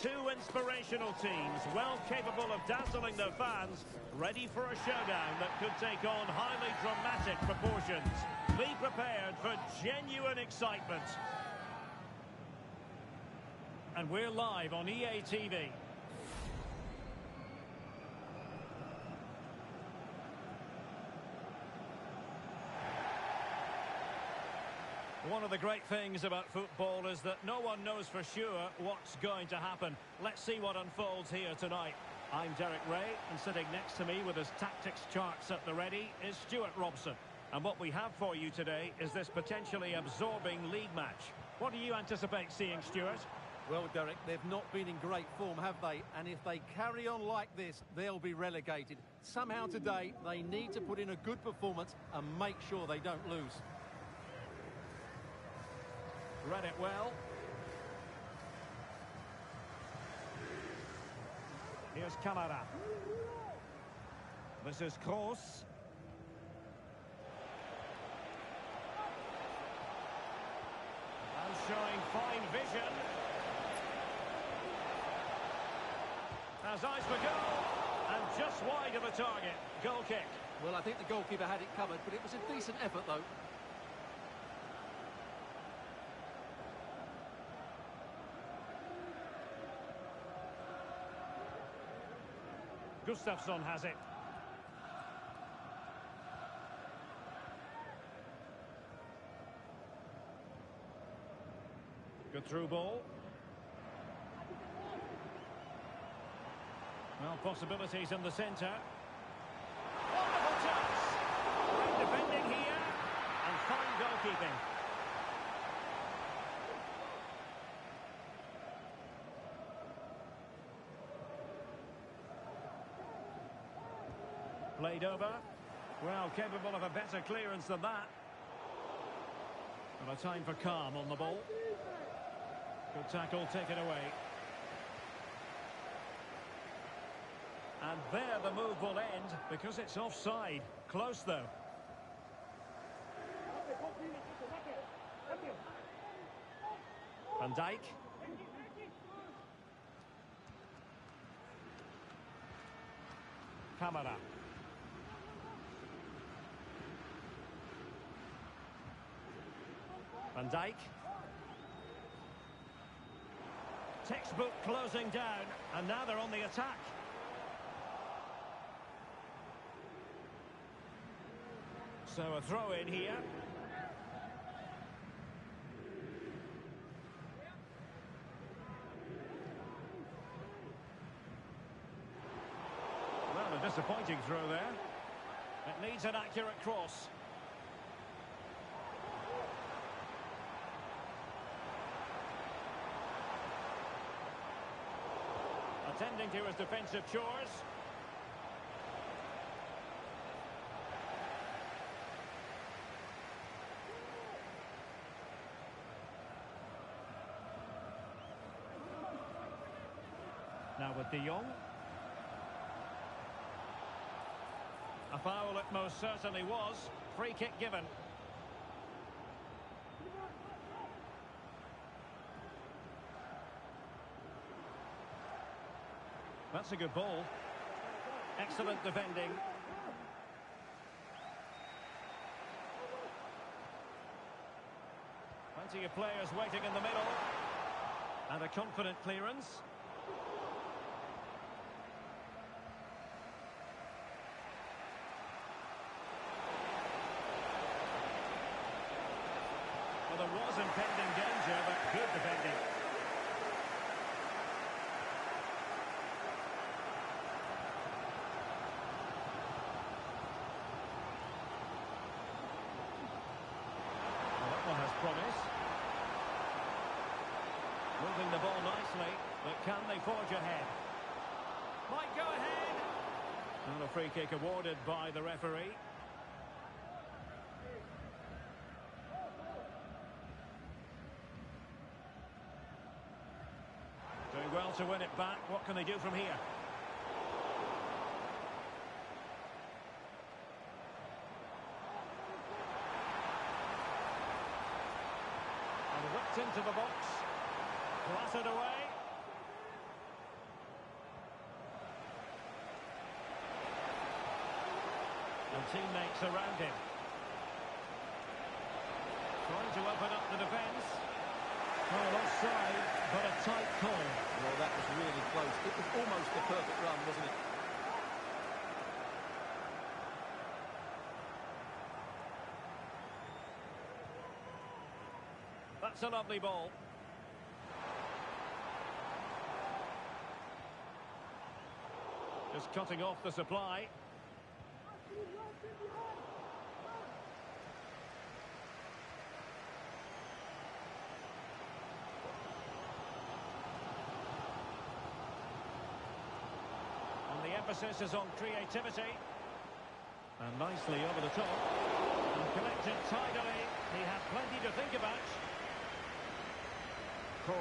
Two inspirational teams, well capable of dazzling their fans, ready for a showdown that could take on highly dramatic proportions. Be prepared for genuine excitement. And we're live on EA TV. One of the great things about football is that no one knows for sure what's going to happen. Let's see what unfolds here tonight. I'm Derek Ray, and sitting next to me with his tactics charts at the ready is Stuart Robson. And what we have for you today is this potentially absorbing league match. What do you anticipate seeing, Stuart? Well, Derek, they've not been in great form, have they? And if they carry on like this, they'll be relegated. Somehow today, they need to put in a good performance and make sure they don't lose. Read it well. Here's Kamara. This is Kroos. And showing fine vision. Has eyes for goal. And just wide of the target. Goal kick. Well, I think the goalkeeper had it covered, but it was a decent effort, though. Gustafsson has it. Good through ball. Well, possibilities in the centre. Wonderful chance. Great defending here. And fine goalkeeping. Played over. Well, capable of a better clearance than that. And a time for calm on the ball. Good tackle taken away. And there the move will end because it's offside. Close though. Van Dijk. Kamara. Van Dijk. Textbook closing down, and now they're on the attack. So a throw in here. Well, a disappointing throw there. It needs an accurate cross. Attending to his defensive chores. Now with De Jong. A foul it most certainly was. Free kick given. That's a good ball. Excellent defending. Plenty of players waiting in the middle. And a confident clearance. Well, there was impending danger, but good defending. Promise. Moving the ball nicely, but can they forge ahead? Might go ahead. And a free kick awarded by the referee. Doing well to win it back. What can they do from here? Whipped into the box. Clattered away. And teammates around him. Trying to open up the defence. Oh, offside, but a tight call. Well, that was really close. It was almost a perfect run, wasn't it? That's a lovely ball. Just cutting off the supply. And the emphasis is on creativity. And nicely over the top. And collected tidily. He had plenty to think about. Course.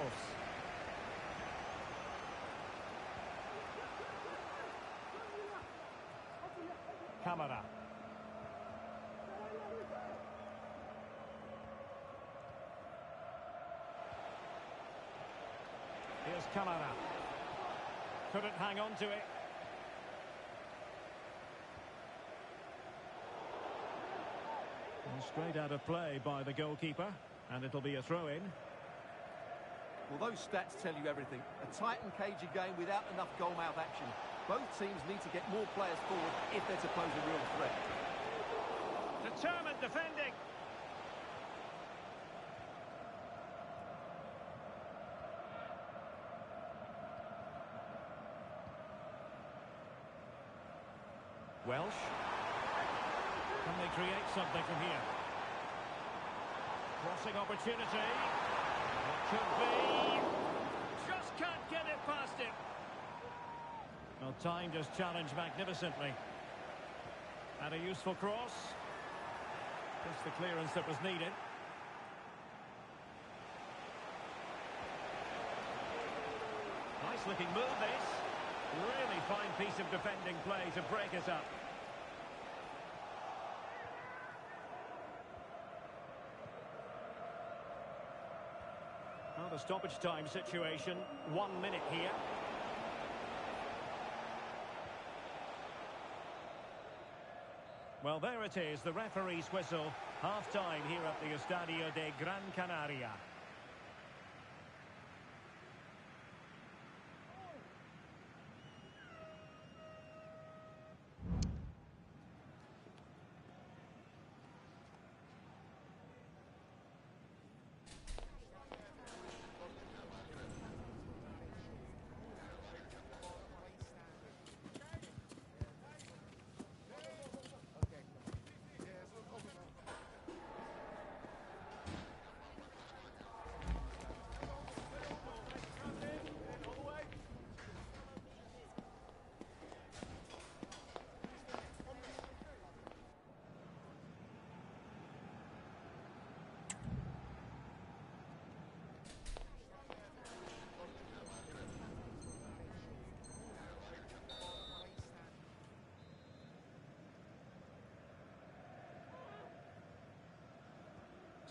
Camara. Here's Camara. Couldn't hang on to it. And straight out of play by the goalkeeper. And it'll be a throw-in. Well, those stats tell you everything. A tight and cagey game without enough goal-mouth action. Both teams need to get more players forward if they're to pose a real threat. Determined defending. Welsh. Can they create something from here? Crossing opportunity. It could be. Just can't get it past him. Well, time just challenged magnificently. And a useful cross. Just the clearance that was needed. Nice looking move this. Really fine piece of defending play to break us up. Well, the stoppage time situation, 1 minute here. Well, there it is, the referee's whistle. Half-time here at the Estadio de Gran Canaria.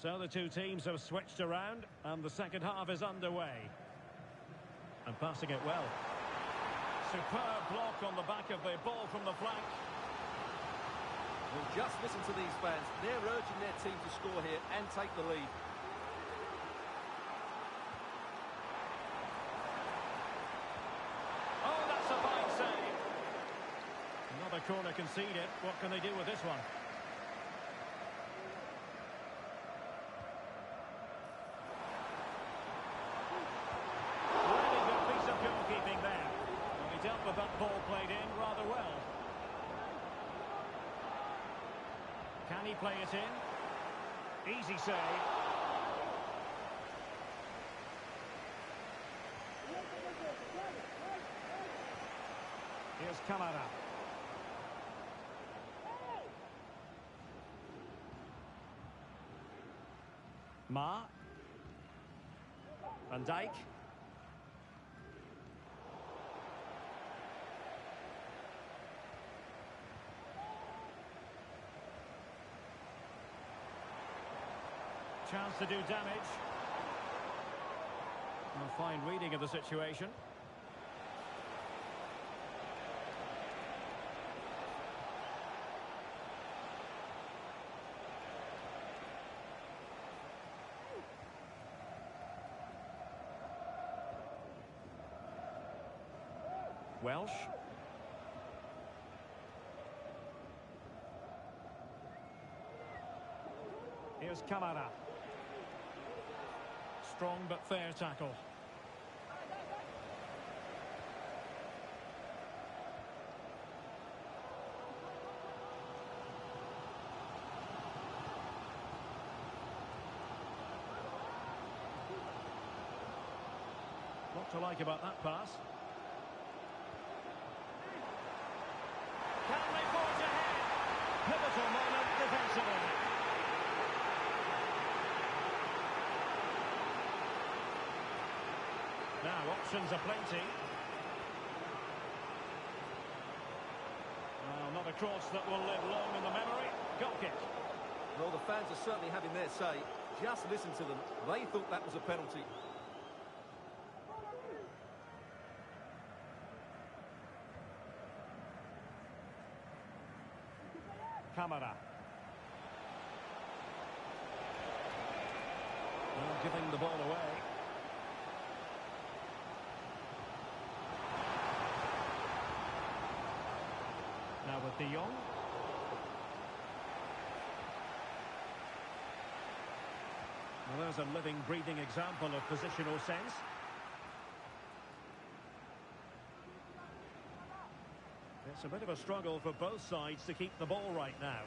So the two teams have switched around and the second half is underway. And passing it well. Superb block on the back of the ball from the flank. Well, just listen to these fans. They're urging their team to score here and take the lead. Oh, that's a fine save. Another corner conceded. What can they do with this one? Keeping there. Well, he dealt with that ball played in rather well. Can he play it in? Easy save. Here's Camara. Van Dijk. Chance to do damage. A fine reading of the situation. Welsh. Here's Camara. Strong but fair tackle. What to like about that pass? Can they forge ahead? Pivotal moment defensively. Now options are plenty. Well, not a cross that will live long in the memory. Goal kick. Well, the fans are certainly having their say. Just listen to them. They thought that was a penalty. Camara. Well, giving the ball away. Now with De Jong. Well, there's a living, breathing example of positional sense. It's a bit of a struggle for both sides to keep the ball right now.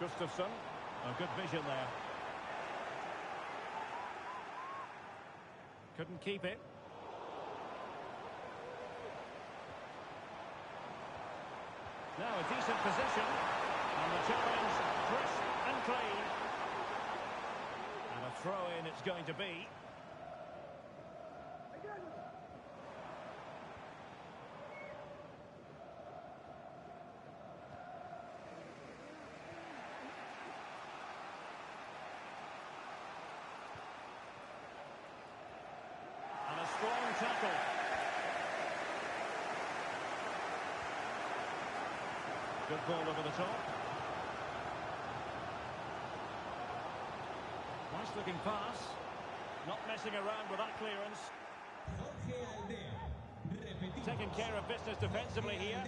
Gustafsson, a good vision there. Couldn't keep it. Now a decent position. And the challenge, crisp and clean. And a throw-in it's going to be. And a strong tackle. Good ball over the top. Nice looking pass. Not messing around with that clearance. Taking care of business defensively here.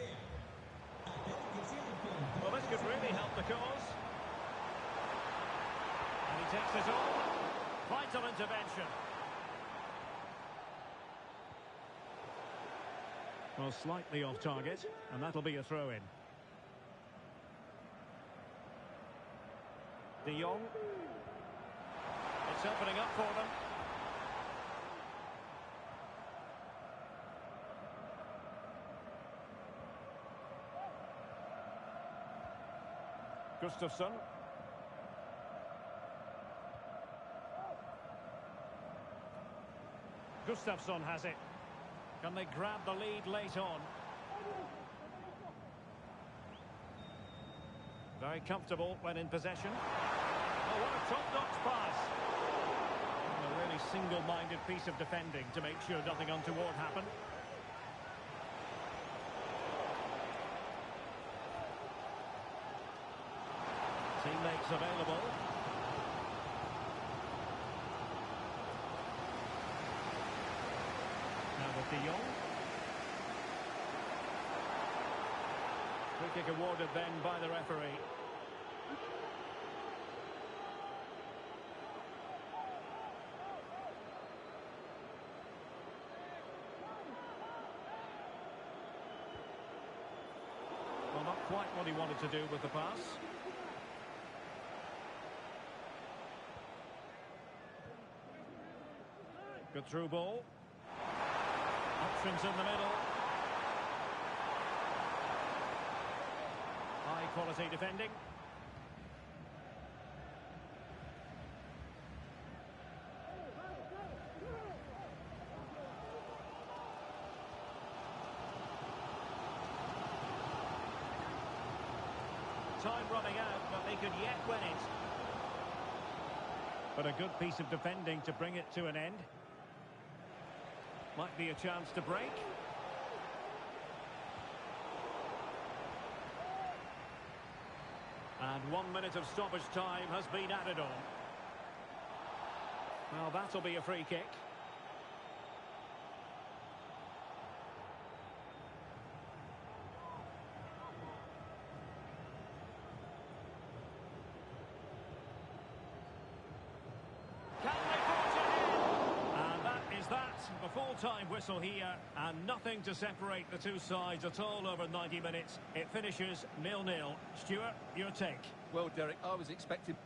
Well, this could really help the cause. And he takes it on. Vital intervention. Well, slightly off target, and that'll be a throw-in. De Jong. It's opening up for them. Gustafsson. Gustafsson has it. Can they grab the lead late on? Very comfortable when in possession. Oh, what a top-notch pass. And a really single-minded piece of defending to make sure nothing untoward happened. Teammates available. Now with De Jong. Free kick awarded then by the referee. Well, not quite what he wanted to do with the pass. Good through ball. Options in the middle. High quality defending. Time running out, but they could yet win it. But a good piece of defending to bring it to an end. Might be a chance to break. And 1 minute of stoppage time has been added on. Well, that'll be a free kick. The full-time whistle here, and nothing to separate the two sides at all over 90 minutes. It finishes 0-0. Stuart, your take? Well, Derek, I was expecting...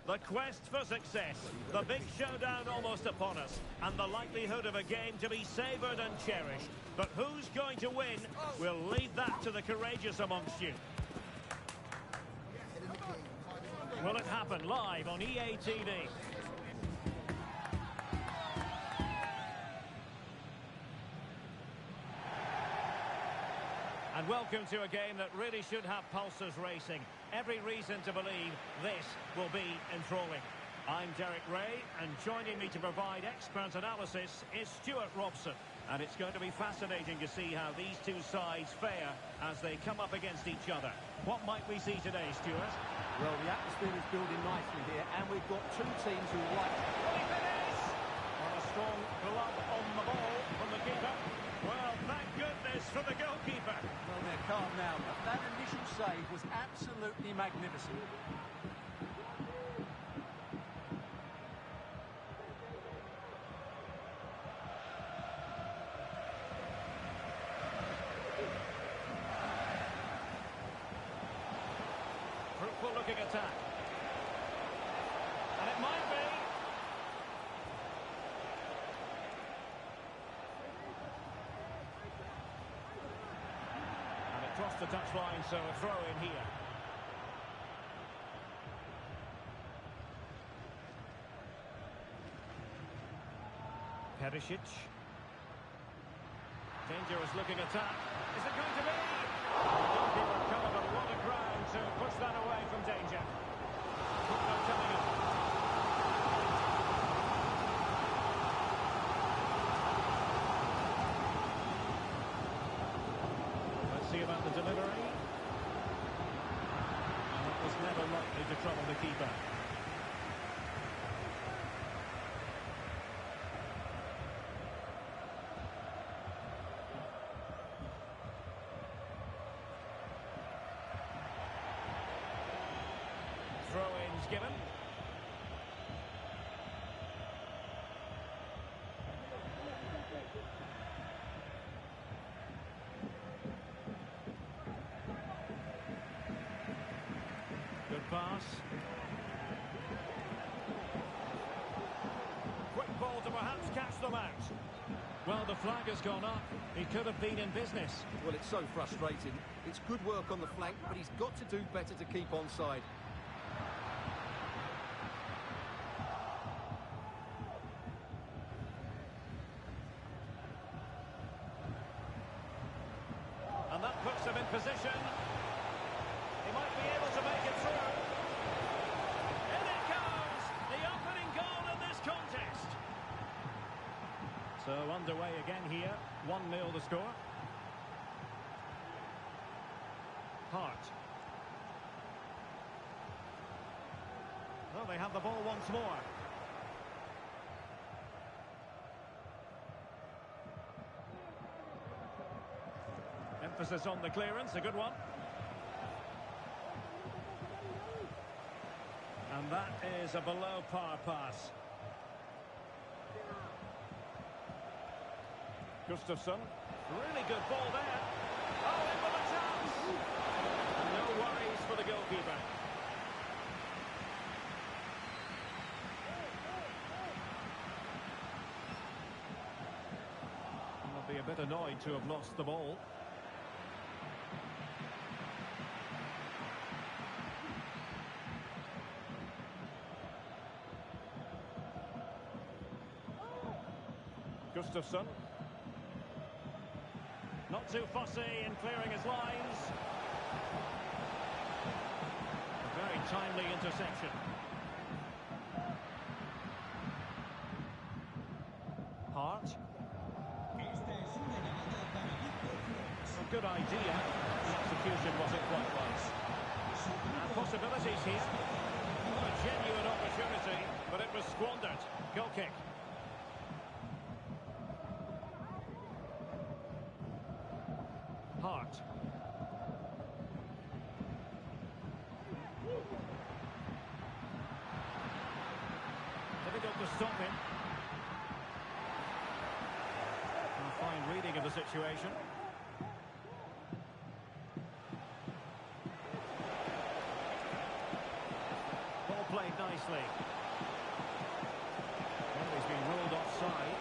The quest for success, the big showdown almost upon us, and the likelihood of a game to be savoured and cherished. But who's going to win? We'll leave that to the courageous amongst you. Will it happen live on EA TV? And welcome to a game that really should have pulses racing. Every reason to believe this will be enthralling. I'm Derek Ray, and joining me to provide expert analysis is Stuart Robson. And it's going to be fascinating to see how these two sides fare as they come up against each other. What might we see today, Stuart? Well, the atmosphere is building nicely here, and we've got two teams who like... On a strong glove on the ball from the keeper. Well, thank goodness for the goalkeeper. Well, they're calm now, but that initial save was absolutely magnificent. Fruitful looking attack. And it might be. And it crossed the touchline, so a throw in here. Perisic. Dangerous looking attack. Is it going to be? The goalkeeper covered a lot of ground to push that away from danger. No coming up. Let's see about the delivery. And it was never likely to trouble the keeper. given. Good pass. Quick ball to perhaps catch them out. Well, the flag has gone up. He could have been in business. Well, it's so frustrating. It's good work on the flank, but he's got to do better to keep onside. And that puts him in position. He might be able to make it through. In it goes! The opening goal in this contest. So underway again here. 1-0 the score. Hart. Well, they have the ball once more. Emphasis on the clearance, a good one. And that is a below par pass. Gustafsson, really good ball there. Oh, in with a chance. And no worries for the goalkeeper. He'll be a bit annoyed to have lost the ball. Gustafsson. Not too fussy in clearing his lines. A very timely interception. Hart. A good idea. The execution wasn't quite right. And possibilities here. A genuine opportunity, but it was squandered. Goal kick. Hart. Difficult to stop him. A fine reading of the situation. Ball played nicely. Well, he's been ruled offside.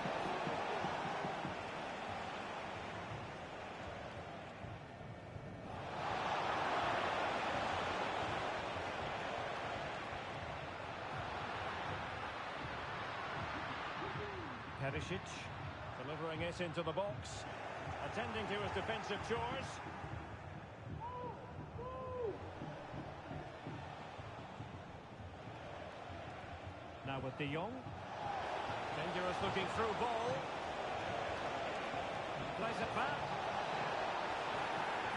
Perisic delivering it into the box, attending to his defensive chores. Now with De Jong. Dangerous looking through ball. Plays it back.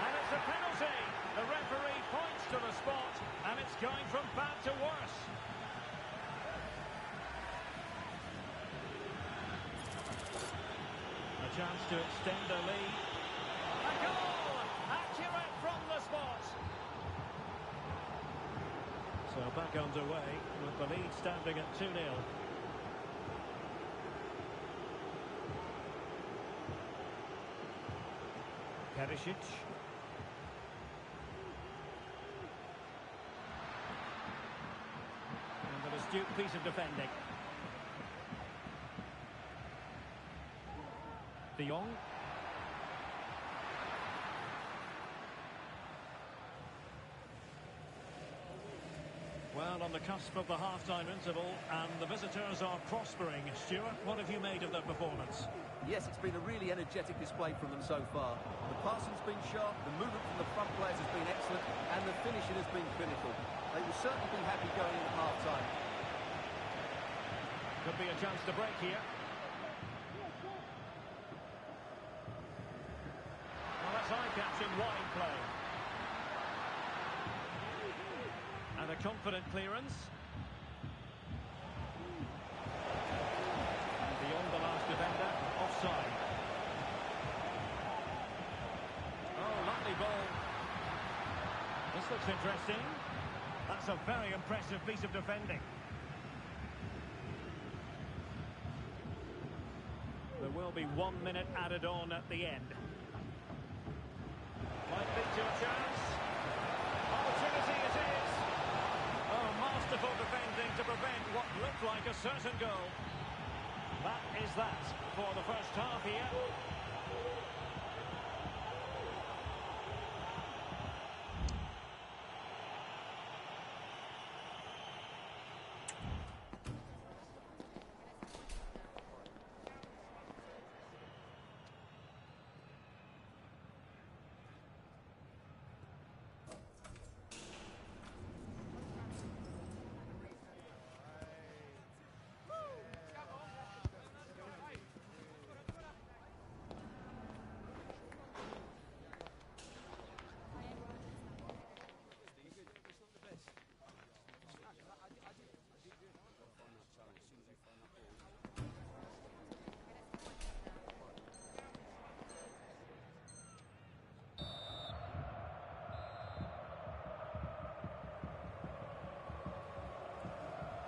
And it's a penalty. The referee points to the spot, and it's going from bad to worse. A chance to extend the lead. A goal! Accurate from the spot. So back underway with the lead standing at 2-0. Perisic. And an astute piece of defending. De Jong. Well, on the cusp of the half-time interval, and the visitors are prospering. Stuart, what have you made of their performance? Yes, it's been a really energetic display from them so far. The passing's been sharp, the movement from the front players has been excellent, and the finishing has been clinical. They will certainly be happy going into half-time. Could be a chance to break here. Well, that's eye-catching wide play. And a confident clearance. And beyond the last defender, offside. Oh, lovely ball. This looks interesting. That That's a very impressive piece of defending. There will be 1 minute added on at the end. Might lead to a chance. Opportunity it is. Oh, masterful defending to prevent what looked like a certain goal. That is that for the first half here.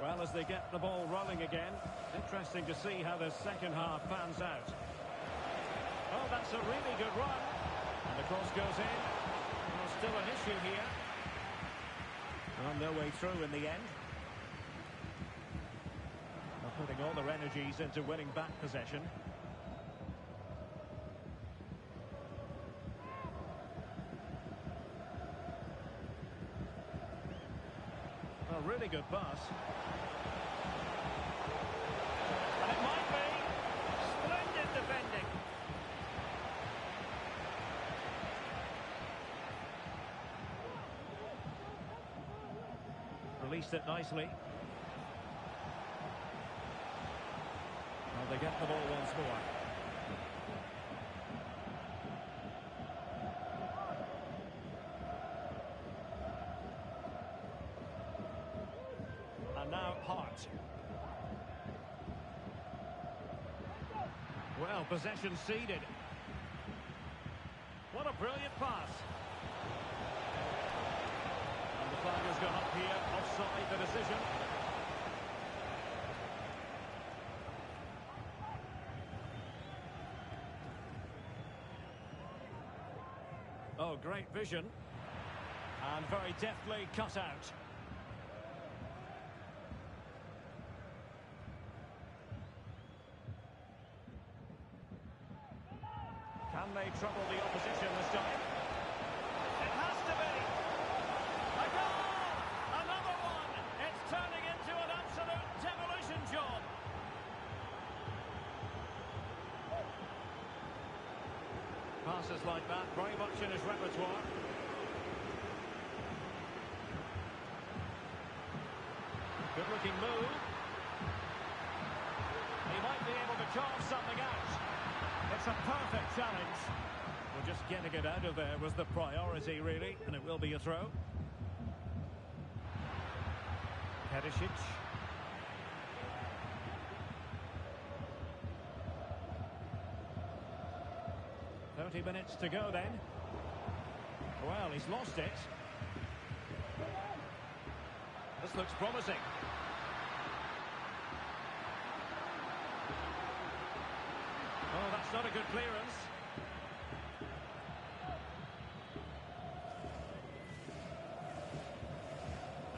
Well, as they get the ball rolling again, interesting to see how the second half pans out. Oh, that's a really good run. And the cross goes in. Well, still an issue here. On their way through in the end. They're putting all their energies into winning back possession. A really good pass. And it might be. Splendid defending. Released it nicely. Well, they get the ball once more. And now Hart. Well, possession ceded. What a brilliant pass. And the flag has gone up here, offside the decision. Oh, great vision. And very deftly cut out. Can they trouble the opposition this time? It has to be! A goal! Another one! It's turning into an absolute demolition job! Passes like that, very much in his repertoire. Good-looking move. He might be able to carve something out. It's a perfect challenge. Well, just getting it out of there was the priority, really, and it will be a throw. Perisic. "30 minutes to go then." Well, he's lost it. This looks promising. Oh, that's not a good clearance.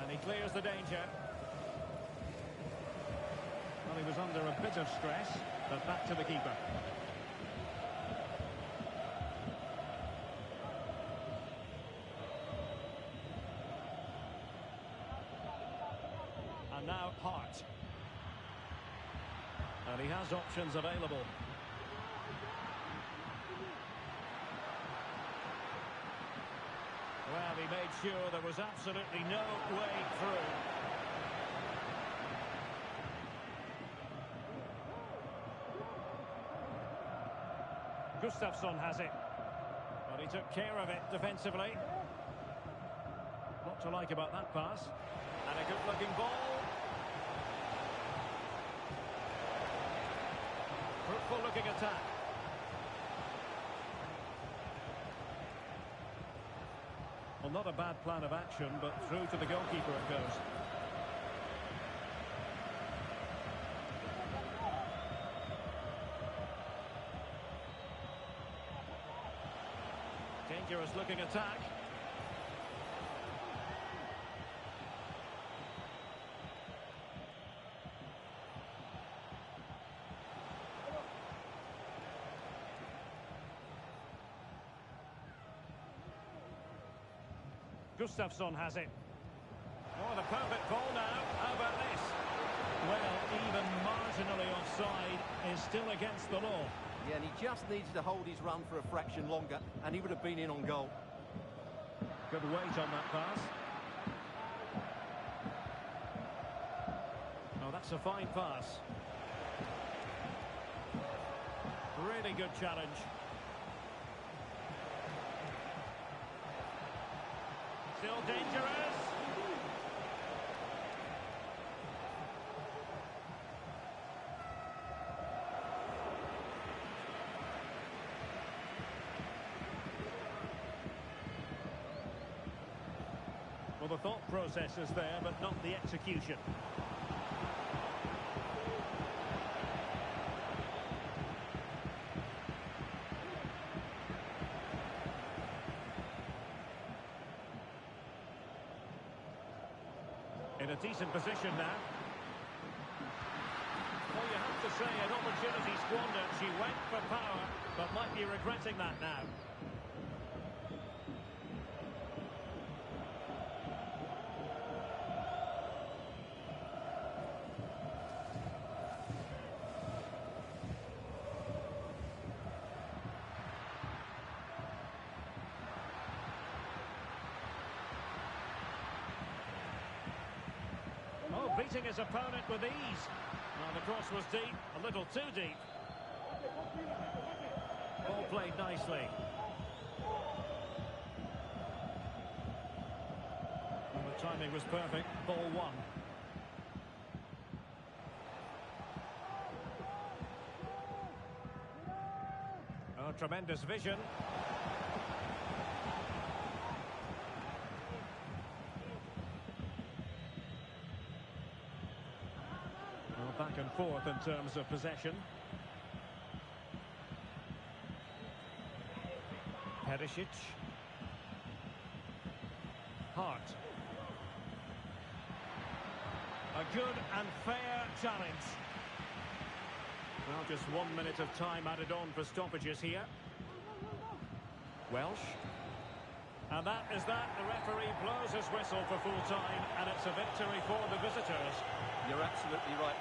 And he clears the danger. Well, he was under a bit of stress, but back to the keeper. And now Hart. And he has options available. Well, he made sure there was absolutely no way through. Gustafsson has it. But he took care of it defensively. What to like about that pass. And a good-looking ball. Fruitful-looking attack. On not a bad plan of action, but through to the goalkeeper it goes. Dangerous looking attack. Gustafsson has it. Oh, the perfect ball now. How about this? Well, even marginally offside is still against the law. Yeah, and he just needs to hold his run for a fraction longer, and he would have been in on goal. Good weight on that pass. Oh, that's a fine pass. Really good challenge. Still dangerous. Well, the thought process is there, but not the execution. In a decent position now. Well, you have to say an opportunity squandered. She went for power, but might be regretting that now. Oh, beating his opponent with ease. Oh, the cross was deep, a little too deep. Ball played nicely. And the timing was perfect. Ball one. Oh, tremendous vision. Back and forth in terms of possession. Perisic. Hart. A good and fair challenge. Well, just 1 minute of time added on for stoppages here. Welsh. And that is that. The referee blows his whistle for full time, and it's a victory for the visitors. You're absolutely right.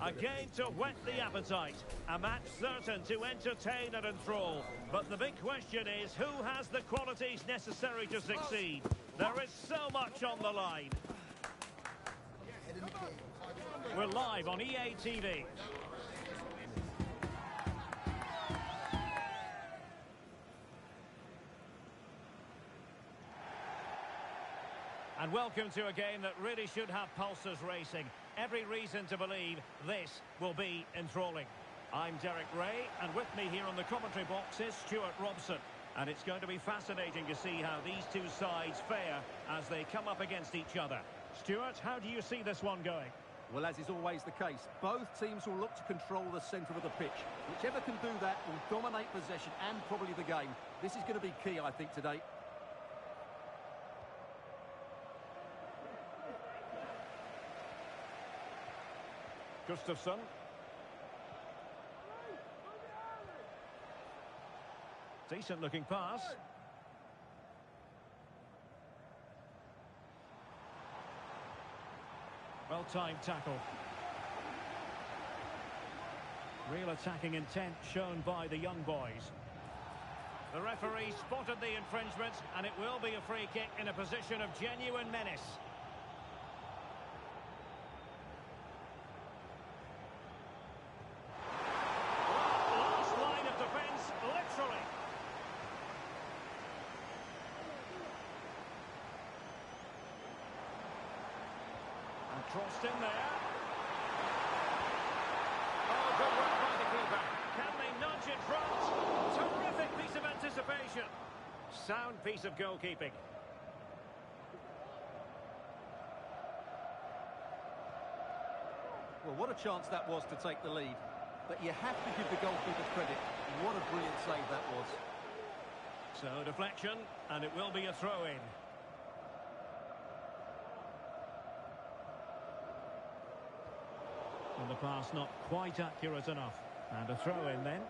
A game to whet the appetite. A match certain to entertain and enthrall. But the big question is, who has the qualities necessary to succeed? There is so much on the line. We're live on EA TV. And welcome to a game that really should have pulses racing. Every reason to believe this will be enthralling. I'm Derek Ray, and with me here on the commentary box is Stuart Robson. And it's going to be fascinating to see how these two sides fare as they come up against each other. Stuart, how do you see this one going? Well, as is always the case, both teams will look to control the centre of the pitch. Whichever can do that will dominate possession and probably the game. This is going to be key, I think, today. Gustafsson. Decent looking pass. Well-timed tackle. Real attacking intent shown by the young boys. The referee spotted the infringement, and it will be a free kick in a position of genuine menace. Last line of defence, literally. And crossed in there. Oh, good work by the keeper. Can they nudge it front? Terrific piece of anticipation. Sound piece of goalkeeping. Well, what a chance that was to take the lead. But you have to give the goalkeeper credit. What a brilliant save that was. So, deflection, and it will be a throw-in. And the pass not quite accurate enough. And a throw-in then.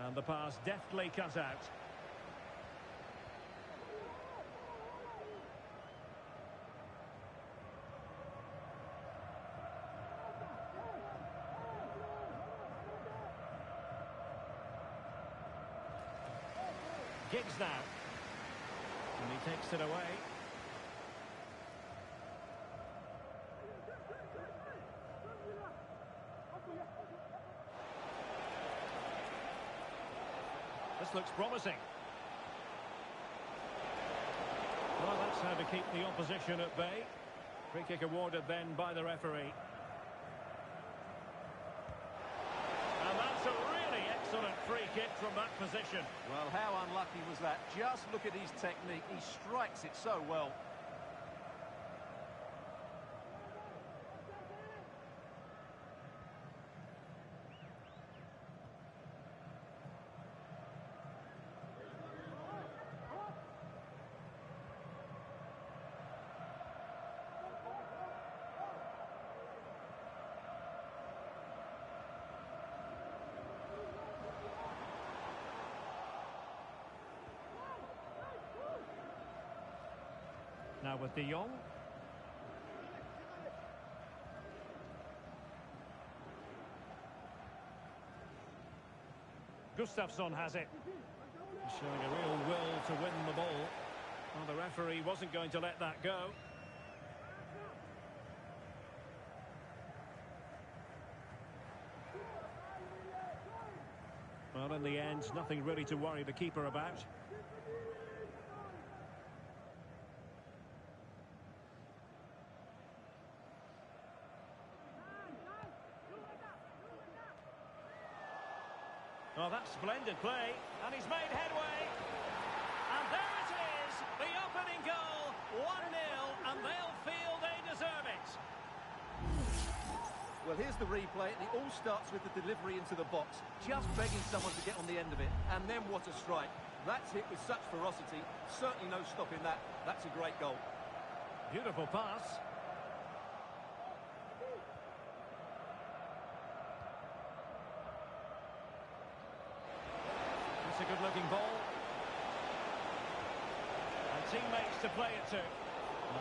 And the pass deftly cut out. Giggs now. And he takes it away. This looks promising. Well, that's how to keep the opposition at bay. Free kick awarded then by the referee. And that's a really excellent free kick from that position. Well, how unlucky was that? Just look at his technique. He strikes it so well. Now with De Jong. Gustafsson has it. Showing a real will to win the ball. Well, the referee wasn't going to let that go. Well, in the end, nothing really to worry the keeper about. Oh, that's splendid play, and he's made headway. And there it is, the opening goal, 1-0, and they'll feel they deserve it. Well, here's the replay. It all starts with the delivery into the box, just begging someone to get on the end of it, and then what a strike. That's hit with such ferocity, certainly no stopping that. That's a great goal. Beautiful pass. looking ball. And teammates to play it to.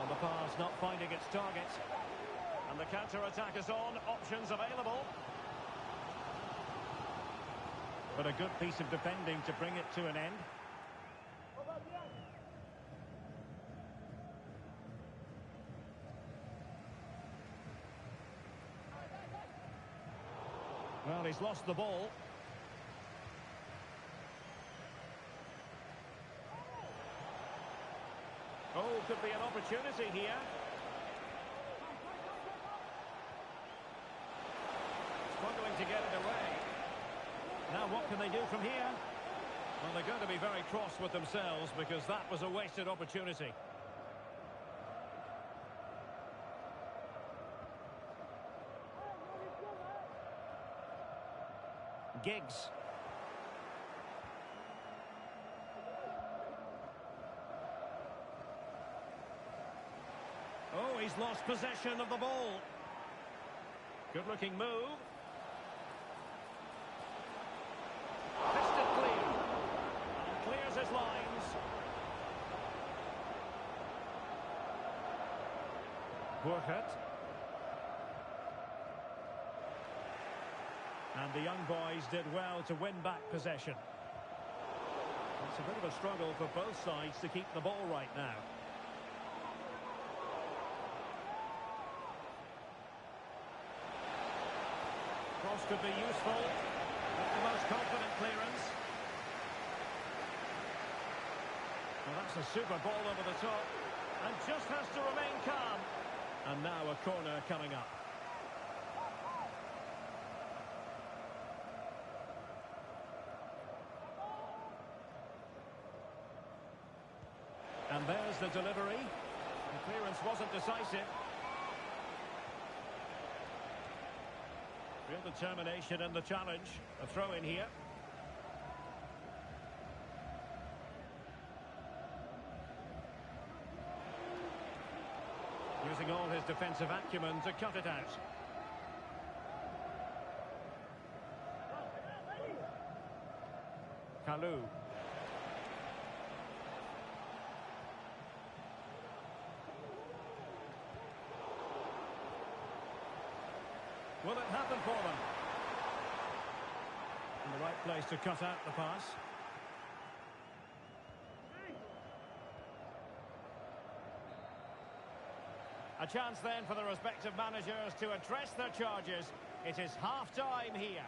And the pass not finding its target. And the counter-attack is on. Options available. But a good piece of defending to bring it to an end. Well, he's lost the ball. Oh, could be an opportunity here. Struggling to get it away. Now what can they do from here? Well, they're going to be very cross with themselves because that was a wasted opportunity. Giggs. Oh, he's lost possession of the ball. Good-looking move. Fisted clean. And clears his lines. Burkhardt. And the young boys did well to win back possession. It's a bit of a struggle for both sides to keep the ball right now. Cross could be useful. Not the most confident clearance. Well, that's a super ball over the top. And just has to remain calm. And now a corner coming up. And there's the delivery. The clearance wasn't decisive. Real determination in the challenge. A throw in here. Using all his defensive acumen to cut it out. Kalou. Will it happen for them? In the right place to cut out the pass. A chance then for the respective managers to address their charges. It is half-time here.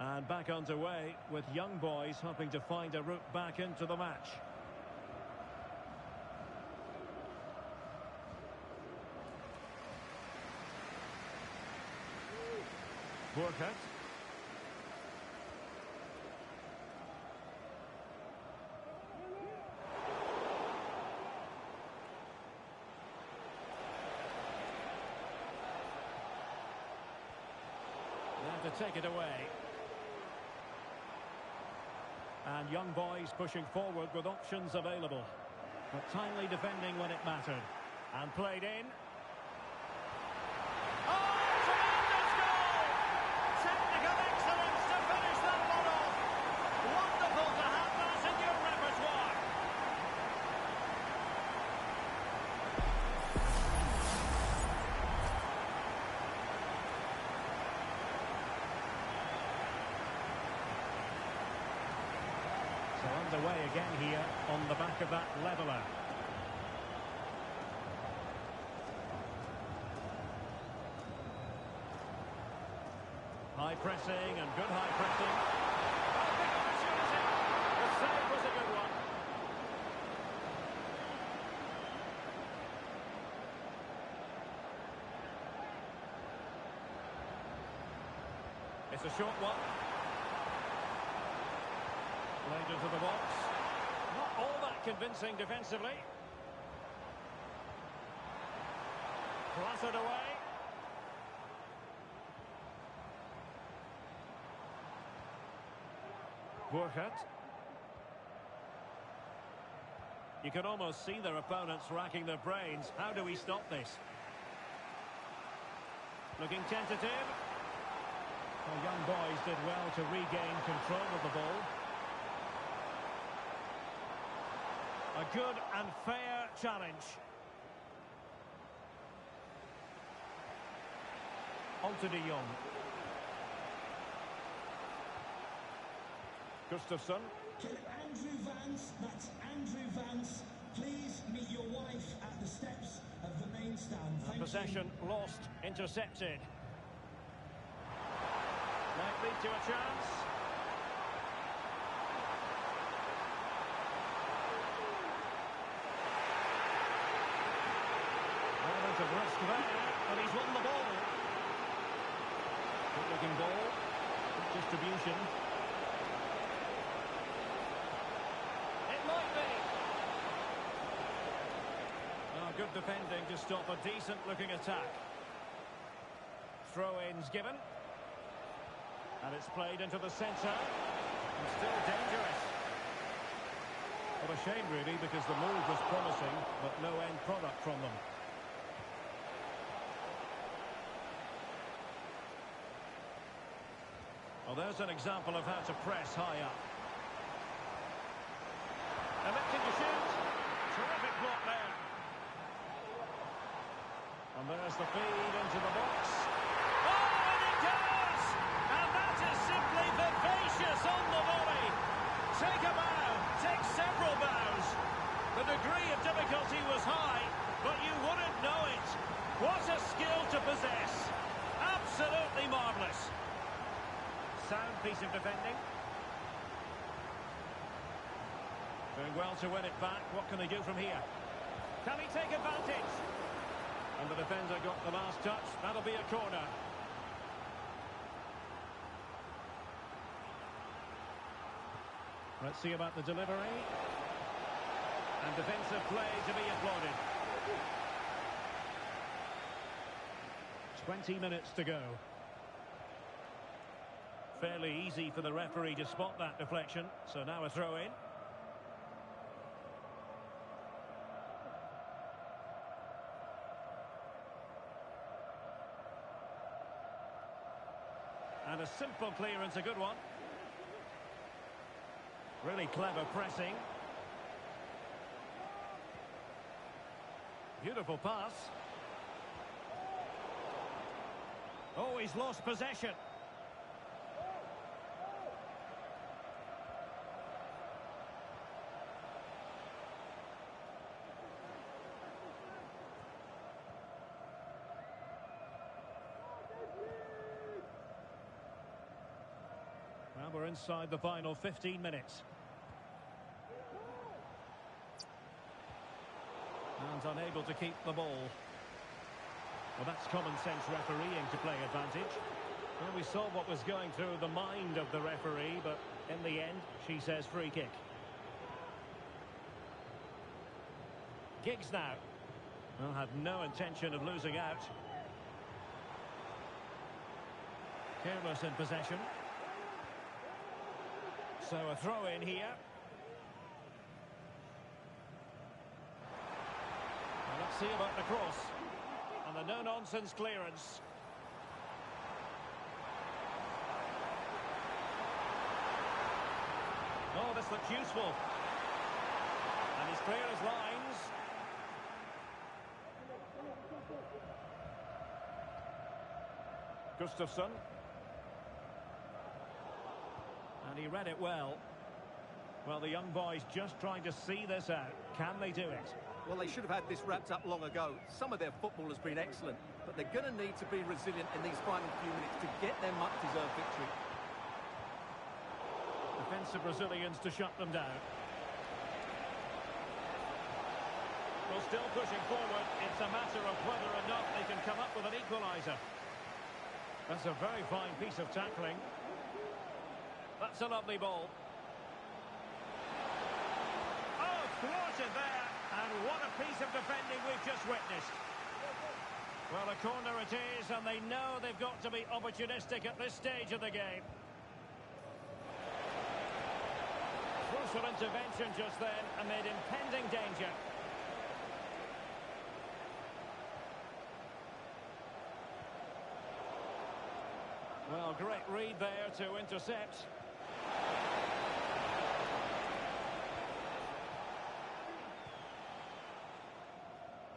And back underway with young boys hoping to find a route back into the match. Burkhardt. They have to take it away. And young boys pushing forward with options available. But timely defending when it mattered. And played in. Oh, tremendous goal! Technical excellence to finish that one off. Wonderful to have that in your repertoire. So underway again here on the back of that leveller. high pressing and good high pressing. Oh, big opportunity! The save was a good one. It's a short one. Played into the box. Not all that convincing defensively. Clattered away. Burkhardt. You can almost see their opponents racking their brains. How do we stop this? Looking tentative. The young boys did well to regain control of the ball. A good and fair challenge. On to De Jong. Gustafsson. Andrew Vance, that's Andrew Vance. Please meet your wife at the steps of the main stand. Thank Possession you. lost, intercepted. Might lead to a chance. Moment of risk there, but he's won the ball. Good looking ball. Good distribution. It might be. Oh, good defending to stop a decent looking attack. Throw-ins given. And it's played into the centre. And still dangerous. What a shame, really, because the move was promising, but no end product from them. Well, there's an example of how to press high up. Elected to shoot. Terrific block there. And there's the feed into the box. Oh, and it goes! And that is simply vivacious on the volley. Take a bow, take several bows. The degree of difficulty was high, but you wouldn't know it. What a skill to possess. Absolutely marvellous. Sound piece of defending. Doing well to win it back. What can they do from here? Can he take advantage? And the defender got the last touch. That'll be a corner. Let's see about the delivery. And defensive play to be applauded. 20 minutes to go. Fairly easy for the referee to spot that deflection. So now a throw-in. And a simple clearance, a good one. Really clever pressing. Beautiful pass. Oh, he's lost possession. Well, we're inside the final 15 minutes. And unable to keep the ball. Well, that's common sense refereeing to play advantage. Well, we saw what was going through the mind of the referee, but in the end, she says free kick. Giggs now. Well, had no intention of losing out. Careless in possession. So a throw in here. Well, let's see about the cross. And the no-nonsense clearance. Oh, this looks useful. And he's clear as lines. Gustafsson. And he read it well. Well, the young boys just trying to see this out. Can they do it? Well, they should have had this wrapped up long ago. Some of their football has been excellent, but they're going to need to be resilient in these final few minutes to get their much-deserved victory. Defensive Brazilians to shut them down. Well, still pushing forward. It's a matter of whether or not they can come up with an equaliser. That's a very fine piece of tackling. That's a lovely ball. Oh, thwarted there. And what a piece of defending we've just witnessed. Well, a corner it is, and they know they've got to be opportunistic at this stage of the game. Crucial intervention just then amid impending danger. Well, great read there to intercept.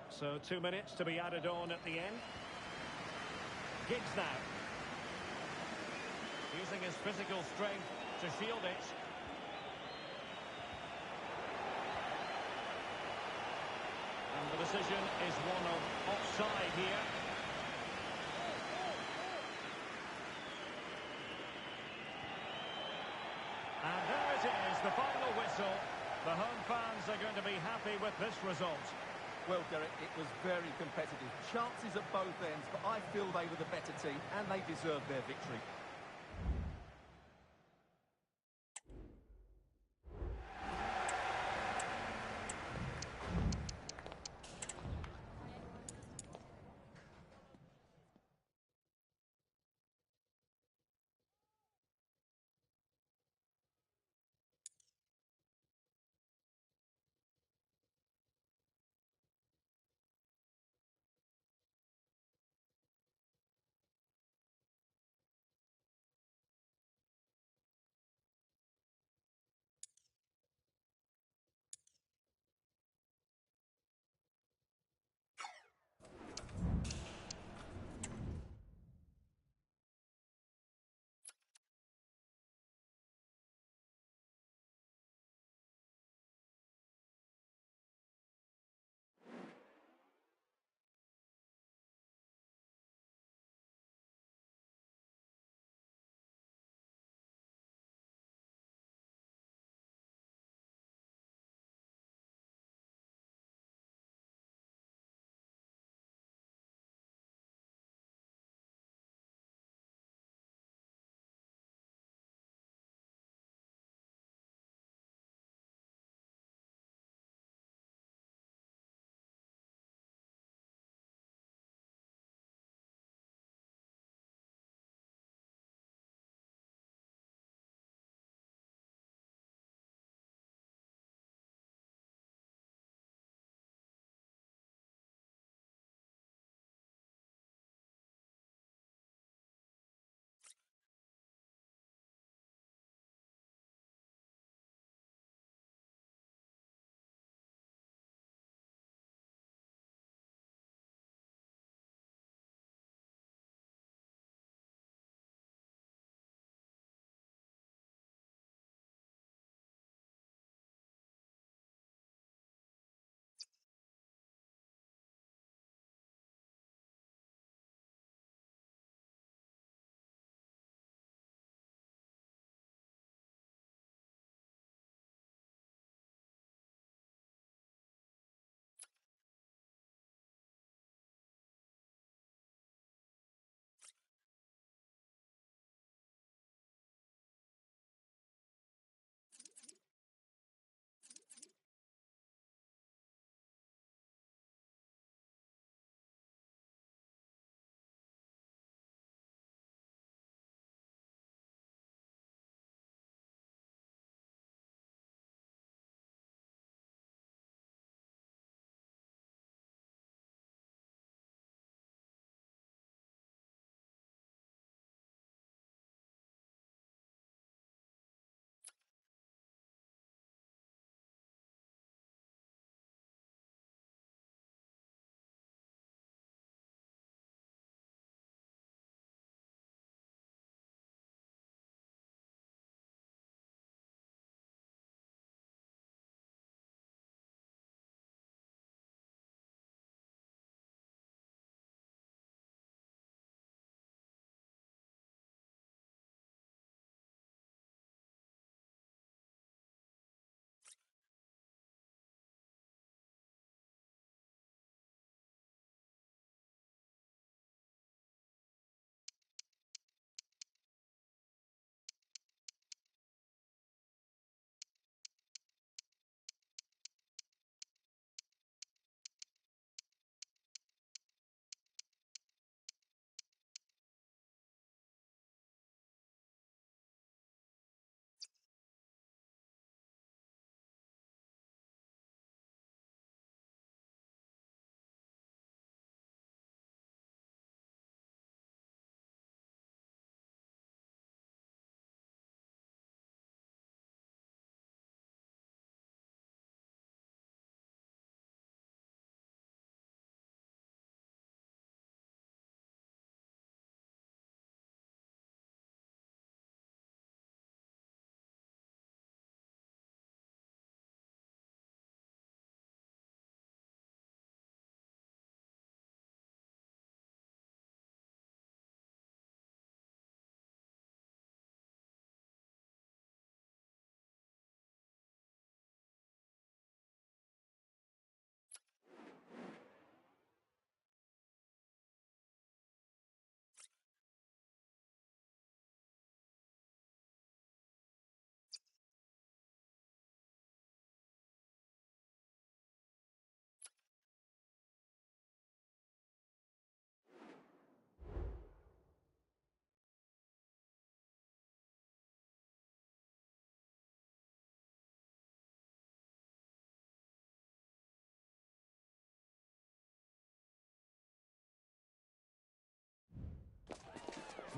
So 2 minutes to be added on at the end. Giggs now. Using his physical strength to shield it. And the decision is one of offside here. And there it is, the final whistle. The home fans are going to be happy with this result. Well, Derek, it was very competitive. Chances at both ends, but I feel they were the better team and they deserved their victory.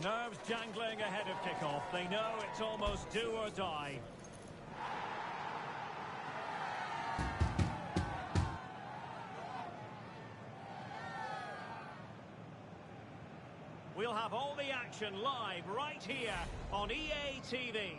Nerves jangling ahead of kickoff. They know it's almost do or die. We'll have all the action live right here on EA TV.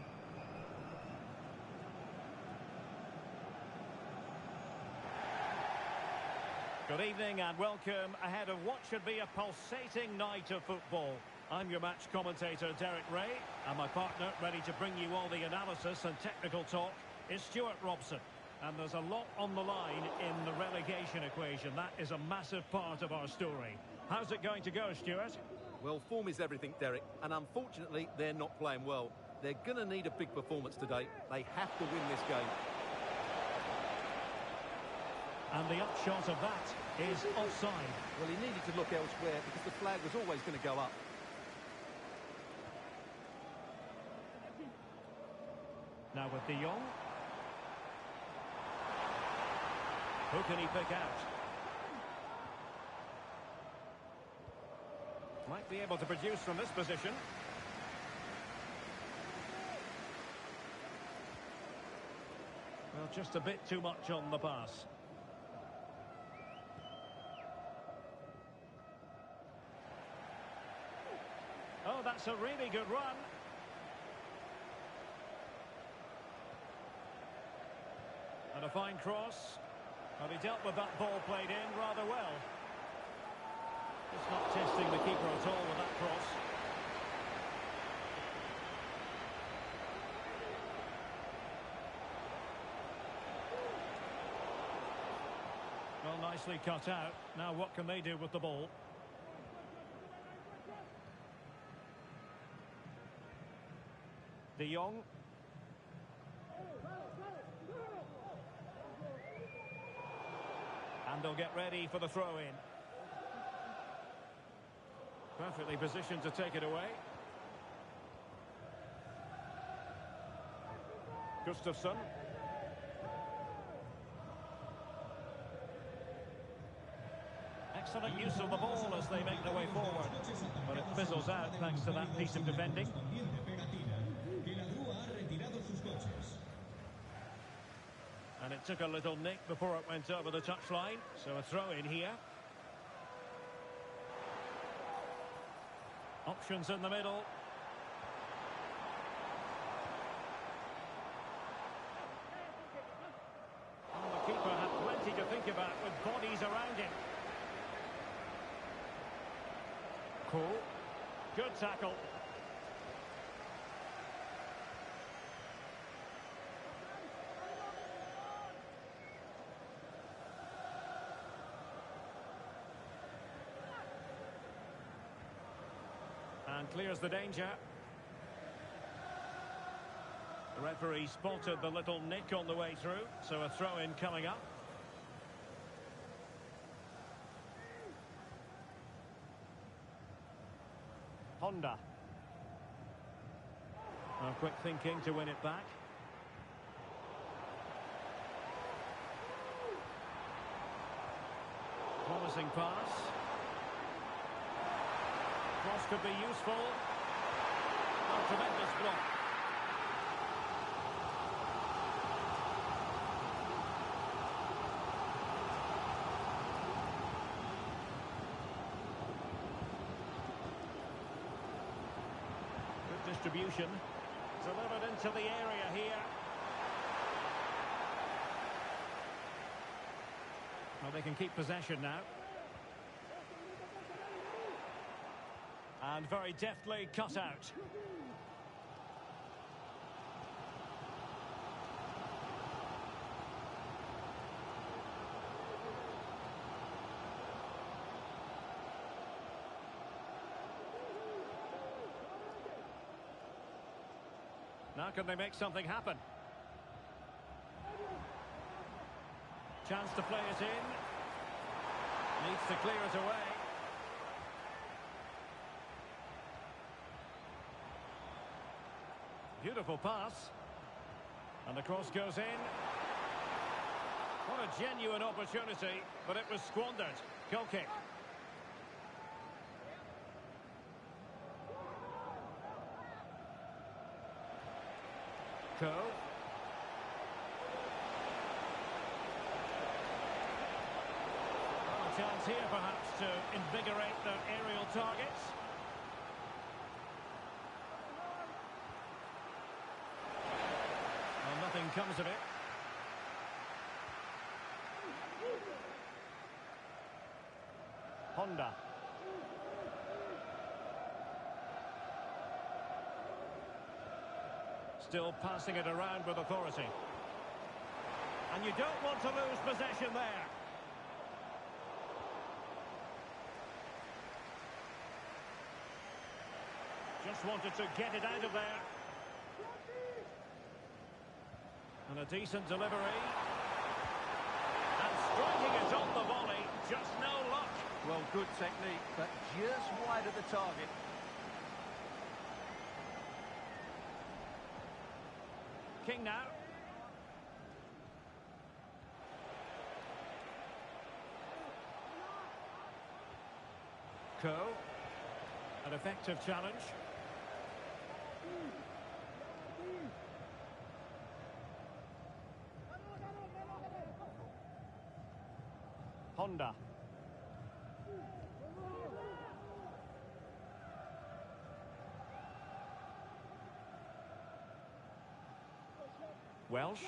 Good evening and welcome ahead of what should be a pulsating night of football. I'm your match commentator, Derek Ray, and my partner, ready to bring you all the analysis and technical talk, is Stuart Robson. And there's a lot on the line in the relegation equation. That is a massive part of our story. How's it going to go, Stuart? Well, form is everything, Derek, and unfortunately, they're not playing well. They're going to need a big performance today. They have to win this game. And the upshot of that is offside. Well, he needed to look elsewhere because the flag was always going to go up. Now with De Jong. Who can he pick out? Might be able to produce from this position. Well, just a bit too much on the pass. Oh, that's a really good run. And a fine cross. Well, he dealt with that ball played in rather well. Just not testing the keeper at all with that cross. Well, nicely cut out. Now what can they do with the ball? De Jong. And they'll get ready for the throw-in. Perfectly positioned to take it away. Gustafsson. Excellent use of the ball as they make their way forward. But it fizzles out thanks to that piece of defending. And it took a little nick before it went over the touchline. So a throw in here. Options in the middle. And the keeper had plenty to think about with bodies around him. Cool. Good tackle. And clears the danger. The referee spotted the little nick on the way through, so a throw-in coming up. Honda. Well, quick thinking to win it back. Promising pass. Cross could be useful. A tremendous block. Good distribution. Delivered into the area here. Well, they can keep possession now. And very deftly cut out. Now can they make something happen? Chance to play it in. Needs to clear it away. Beautiful pass. And the cross goes in. What a genuine opportunity, but it was squandered. Goal kick. Co. Well, a chance here perhaps to invigorate their aerial targets. Well, nothing comes of it. Honda. Still passing it around with authority. And you don't want to lose possession there. Just wanted to get it out of there. And a decent delivery. And striking it on the volley. Just no luck. Well, good technique, but just wide of the target. King now. Co. An effective challenge. Honda. Welsh.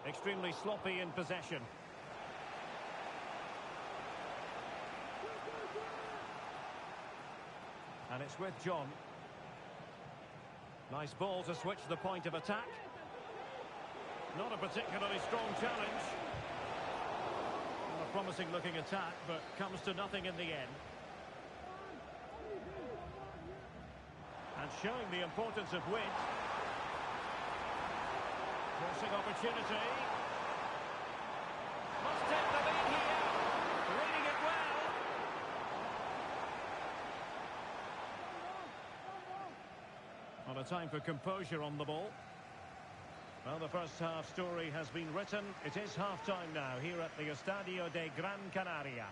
Extremely sloppy in possession. And it's with John. Nice ball to switch the point of attack. Not a particularly strong challenge. Well, a promising looking attack, but comes to nothing in the end. And showing the importance of width. Crossing opportunity. Must take the lead here. Reading it well. Well, a time for composure on the ball. Well, the first half story has been written. It is half-time now here at the Estadio de Gran Canaria.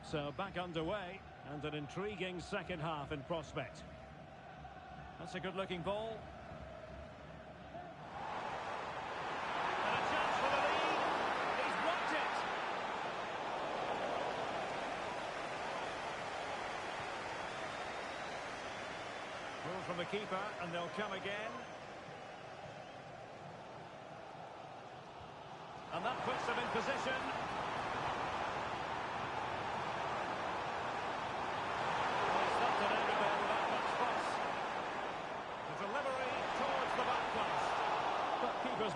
So back underway, and an intriguing second half in prospect. That's a good-looking ball. And a chance for the lead. He's blocked it. Ball from the keeper, and they'll come again. And that puts them in position.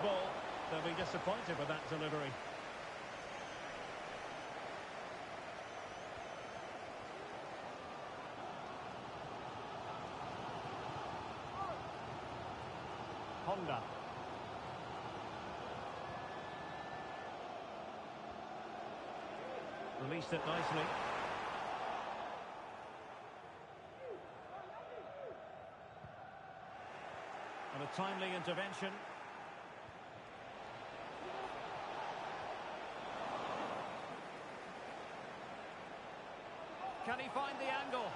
Ball. They'll be disappointed with that delivery. Honda. Released it nicely. And a timely intervention. Can he find the angle?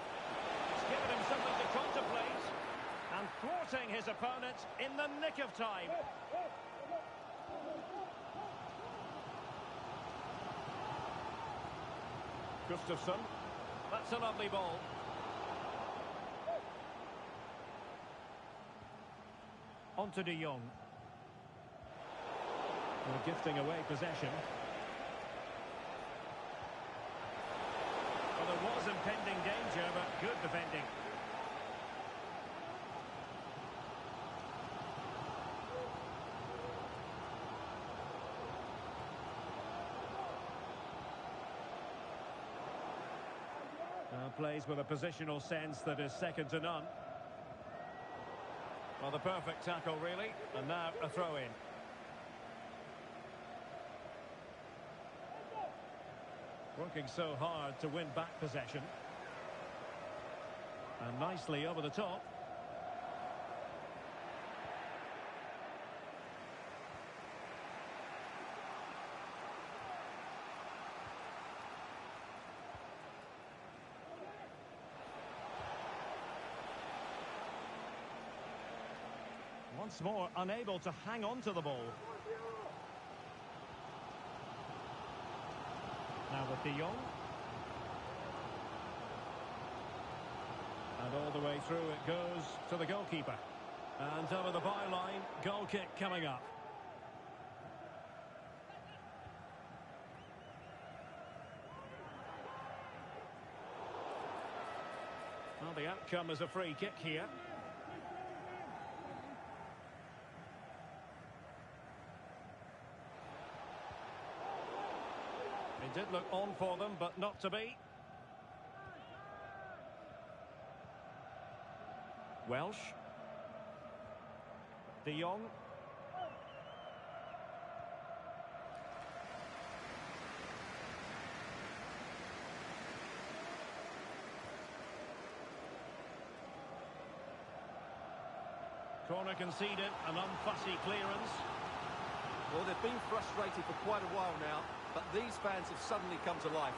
It's given him something to contemplate. And thwarting his opponent in the nick of time. Gustafsson. That's a lovely ball. On to De Jong. They're gifting away possession. Well, there was impending danger, but good defending. Plays with a positional sense that is second to none. Well, the perfect tackle, really. And now a throw-in. Working so hard to win back possession. And nicely over the top. Once more, unable to hang on to the ball. Now with De Jong. And all the way through it goes to the goalkeeper. And over the byline, goal kick coming up. Well, the outcome is a free kick here. It did look on for them, but not to be. Welsh. De Jong. Corner conceded, an unfussy clearance. Well, they've been frustrated for quite a while now, but these fans have suddenly come to life.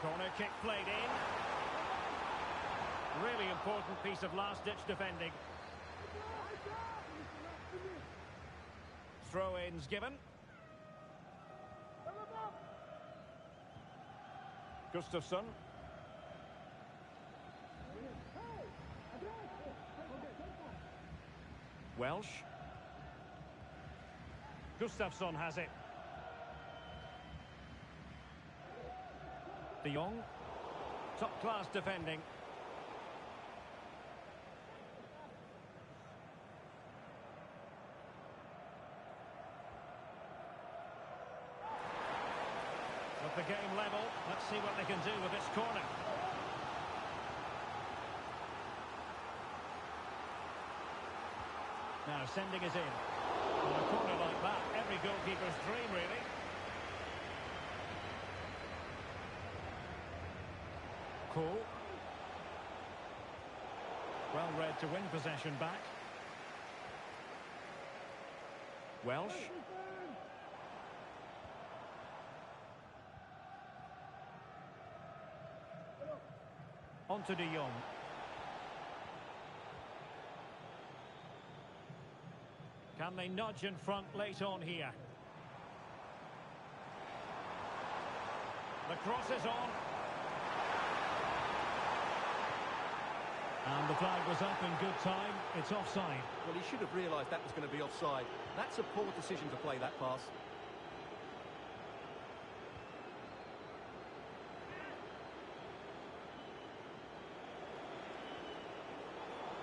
Corner kick played in. Really important piece of last-ditch defending. Throw-ins given. Gustafsson. Welsh. Gustafsson has it. De Jong. Top-class defending. With the game level, let's see what they can do with this corner. Now sending us in. On a corner like that, every goalkeeper's dream, really. Cool. Well read to win possession back. Welsh. On to De Jong. Can they nudge in front late on here? The cross is on. And the flag was up in good time. It's offside. Well, he should have realised that was going to be offside. That's a poor decision to play that pass.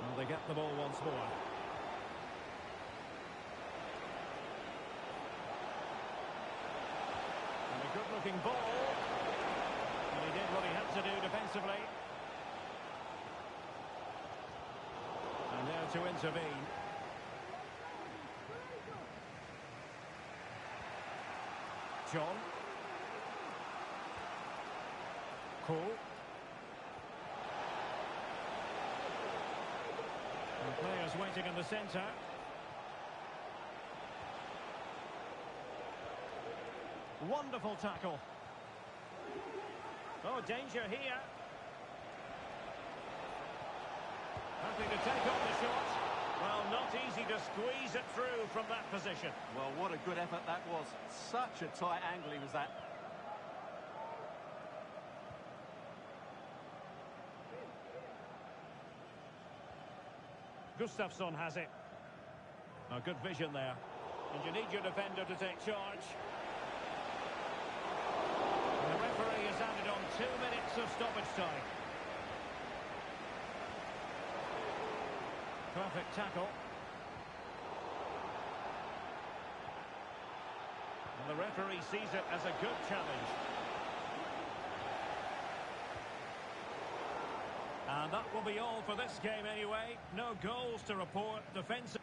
Well, they get the ball once more. And a good-looking ball. And he did what he had to do defensively. And there to intervene. John. Cool. And players waiting in the centre. Wonderful tackle. Oh, danger here. Happy to take on the shot. Well, not easy to squeeze it through from that position. Well, what a good effort that was. Such a tight angle was that. Gustafsson has it. A good vision there. And you need your defender to take charge. minutes of stoppage time. Perfect tackle. And the referee sees it as a good challenge. And that will be all for this game anyway. No goals to report. Defensive.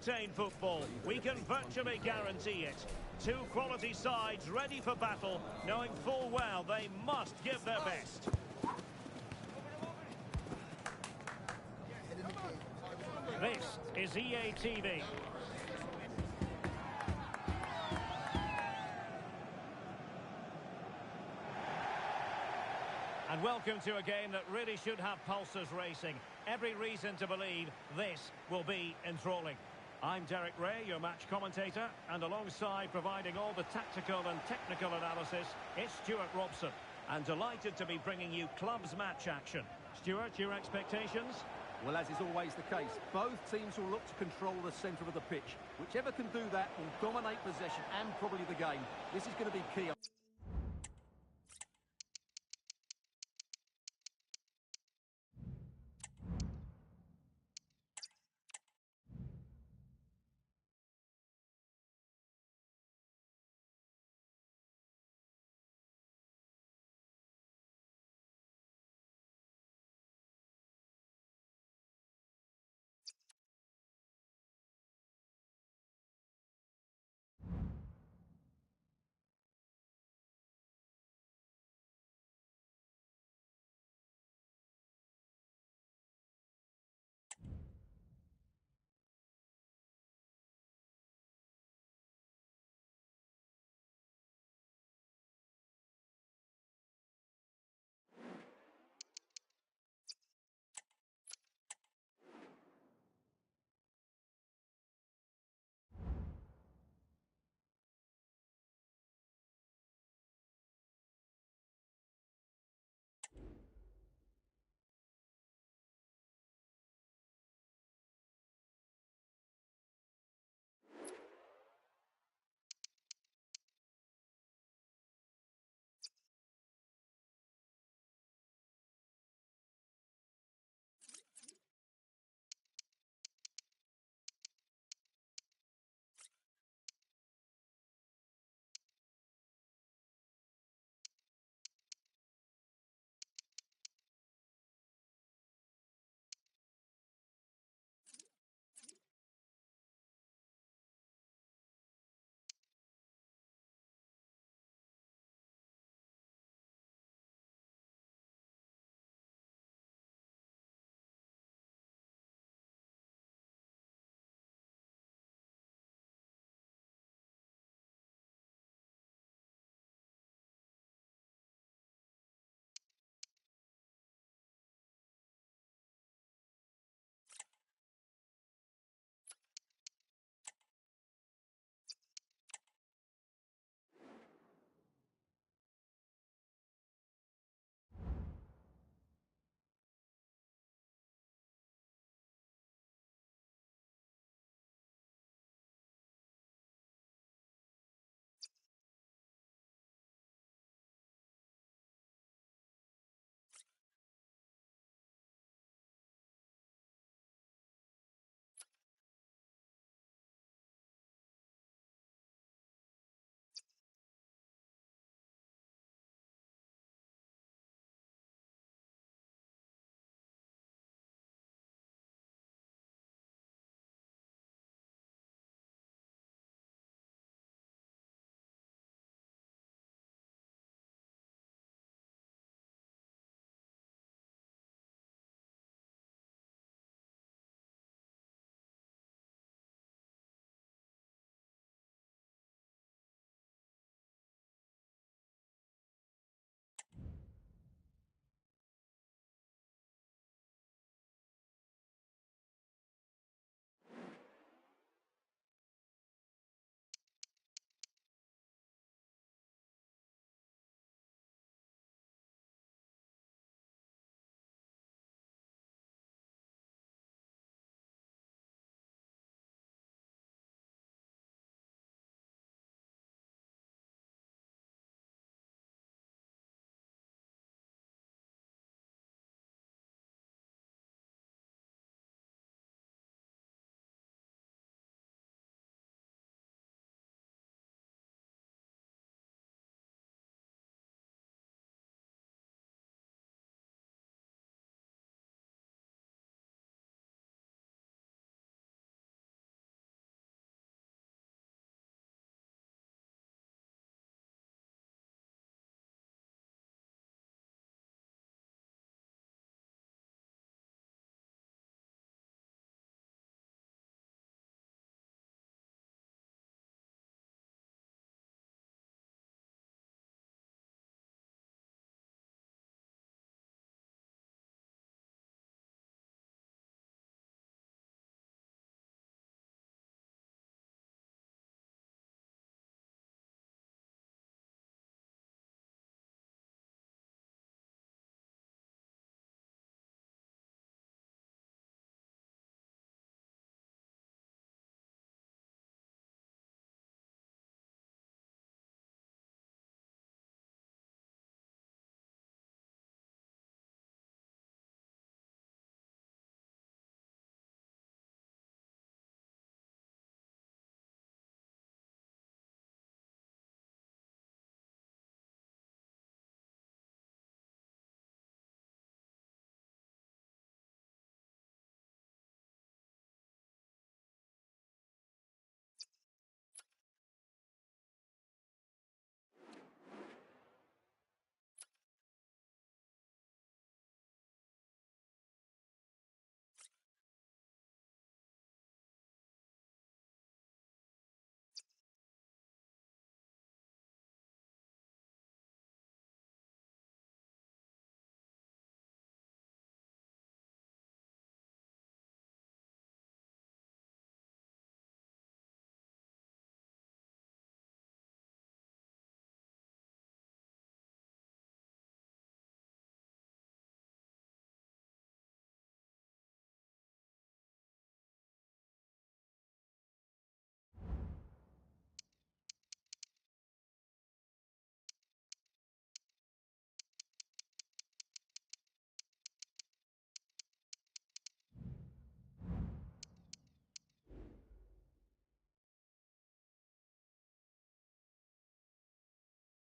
high-octane football. We can virtually guarantee it. Two quality sides ready for battle, knowing full well they must give their best. This is EA TV. And welcome to a game that really should have pulses racing. Every reason to believe this will be enthralling. I'm Derek Ray, your match commentator, and alongside providing all the tactical and technical analysis, it's Stuart Robson. And delighted to be bringing you clubs match action. Stuart, your expectations? Well, as is always the case, both teams will look to control the centre of the pitch. Whichever can do that will dominate possession and probably the game. This is going to be key.